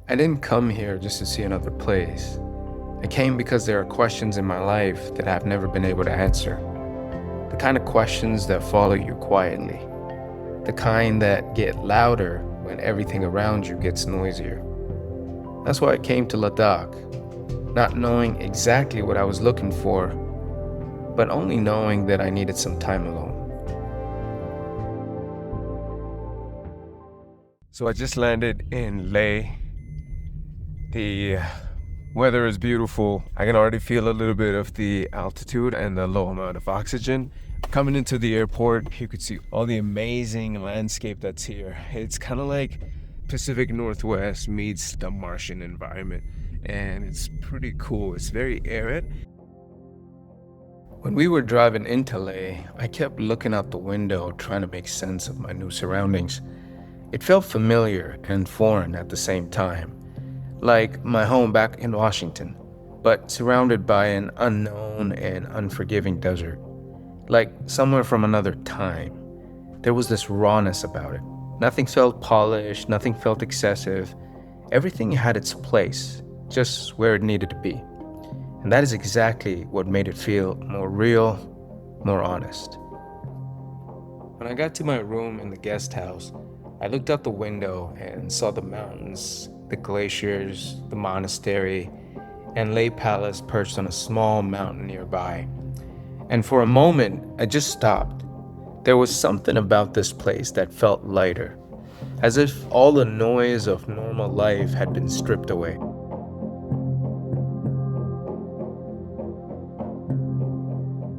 I didn't come here just to see another place. I came because there are questions in my life that I've never been able to answer. The kind of questions that follow you quietly. The kind that get louder when everything around you gets noisier. That's why I came to Ladakh, not knowing exactly what I was looking for, but only knowing that I needed some time alone. So I just landed in Leh. The weather is beautiful. I can already feel a little bit of the altitude and the low amount of oxygen. Coming into the airport, you could see all the amazing landscape that's here. It's kind of like Pacific Northwest meets the Martian environment, and it's pretty cool. It's very arid. When we were driving into Leh, I kept looking out the window trying to make sense of my new surroundings. It felt familiar and foreign at the same time, like my home back in Washington, but surrounded by an unknown and unforgiving desert, like somewhere from another time. There was this rawness about it. Nothing felt polished, nothing felt excessive. Everything had its place, just where it needed to be. And that is exactly what made it feel more real, more honest. When I got to my room in the guest house, I looked out the window and saw the mountains, the glaciers, the monastery, and Leh Palace perched on a small mountain nearby. And for a moment, I just stopped. There was something about this place that felt lighter, as if all the noise of normal life had been stripped away.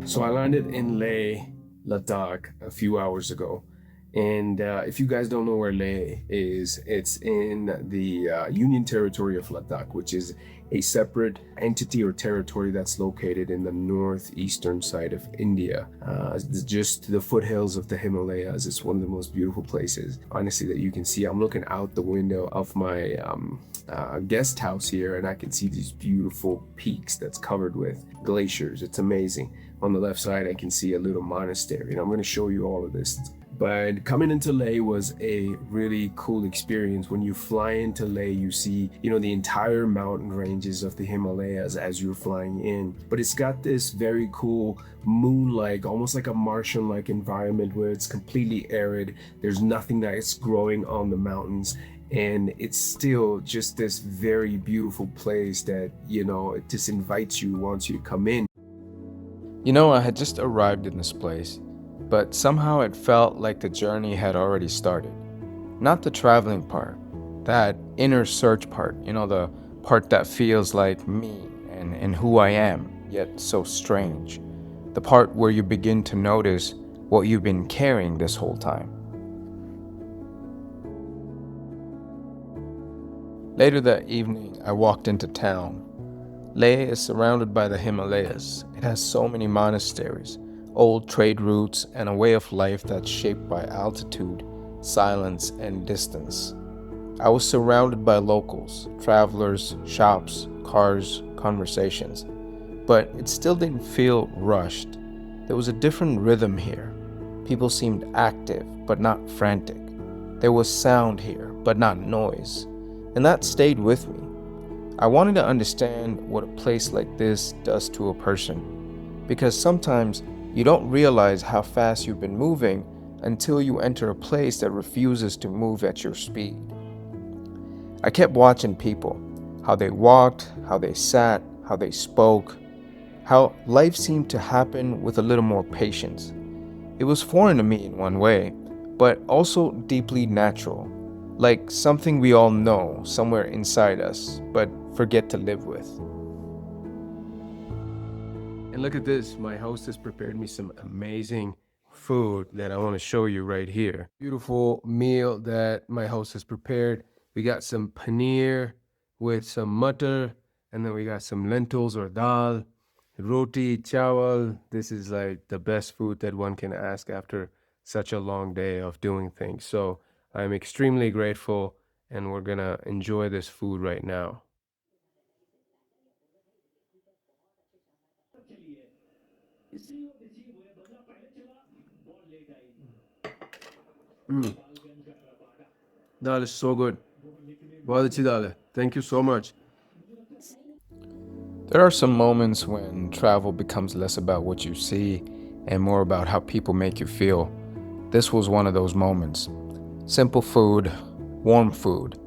So I landed in Leh Ladakh a few hours ago. And if you guys don't know where Leh is, it's in the Union Territory of Ladakh, which is a separate entity or territory that's located in the northeastern side of India. Just the foothills of the Himalayas. It's one of the most beautiful places, honestly, that you can see. I'm looking out the window of my guest house here, and I can see these beautiful peaks that's covered with glaciers. It's amazing. On the left side, I can see a little monastery, and I'm going to show you all of this. But coming into Leh was a really cool experience. When you fly into Leh, you see, the entire mountain ranges of the Himalayas as you're flying in. But it's got this very cool moon-like, almost like a Martian-like environment where it's completely arid. There's nothing that's growing on the mountains. And it's still just this very beautiful place that, it just invites you, wants you to come in. I had just arrived in this place, but somehow it felt like the journey had already started. Not the traveling part, that inner search part, the part that feels like me and who I am, yet so strange. The part where you begin to notice what you've been carrying this whole time. Later that evening, I walked into town. Leh is surrounded by the Himalayas. It has so many monasteries, old trade routes, and a way of life that's shaped by altitude, silence, and distance. I was surrounded by locals, travelers, shops, cars, conversations, but it still didn't feel rushed. There was a different rhythm here. People seemed active, but not frantic. There was sound here, but not noise, and that stayed with me. I wanted to understand what a place like this does to a person, because sometimes you don't realize how fast you've been moving until you enter a place that refuses to move at your speed. I kept watching people, how they walked, how they sat, how they spoke, how life seemed to happen with a little more patience. It was foreign to me in one way, but also deeply natural, like something we all know somewhere inside us, but forget to live with. And look at this, my host has prepared me some amazing food that I want to show you right here. Beautiful meal that my host has prepared. We got some paneer with some mutter, and then we got some lentils or dal, roti, chawal. This is like the best food that one can ask after such a long day of doing things. So I'm extremely grateful, and we're gonna enjoy this food right now. Mm, dal is so good. बहुत अच्छी दाल है. Thank you so much. There are some moments when travel becomes less about what you see and more about how people make you feel. This was one of those moments. Simple food, warm food,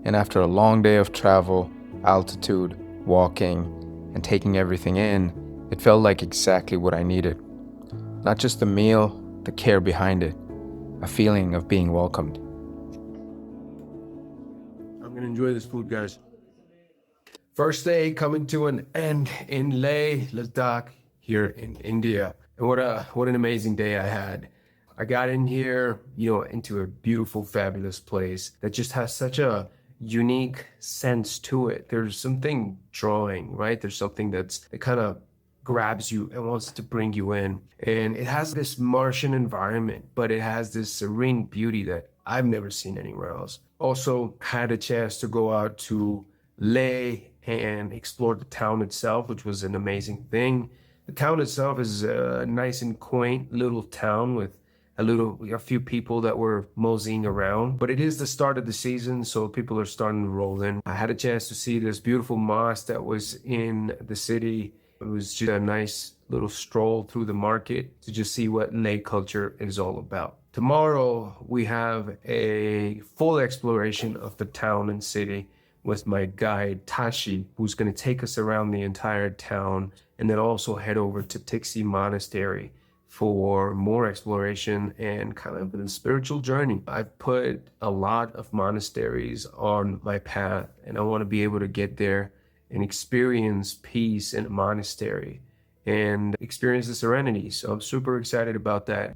and after a long day of travel, altitude, walking, and taking everything in, it felt like exactly what I needed. Not just the meal, the care behind it, a feeling of being welcomed. I'm gonna enjoy this food, guys. First day coming to an end in Leh Ladakh here in India. And what an amazing day I had. I got in here, into a beautiful, fabulous place that just has such a unique sense to it. There's something drawing, right? There's something that kind of grabs you and wants to bring you in. And it has this Martian environment, but it has this serene beauty that I've never seen anywhere else. Also had a chance to go out to Leh and explore the town itself, which was an amazing thing. The town itself is a nice and quaint little town with a few people that were moseying around, but it is the start of the season, so people are starting to roll in. I had a chance to see this beautiful mosque that was in the city. It was just a nice little stroll through the market to just see what Leh culture is all about. Tomorrow, we have a full exploration of the town and city with my guide Tashi, who's going to take us around the entire town and then also head over to Tixi Monastery for more exploration and kind of a spiritual journey. I've put a lot of monasteries on my path, and I want to be able to get there and experience peace in a monastery and experience the serenity. So I'm super excited about that.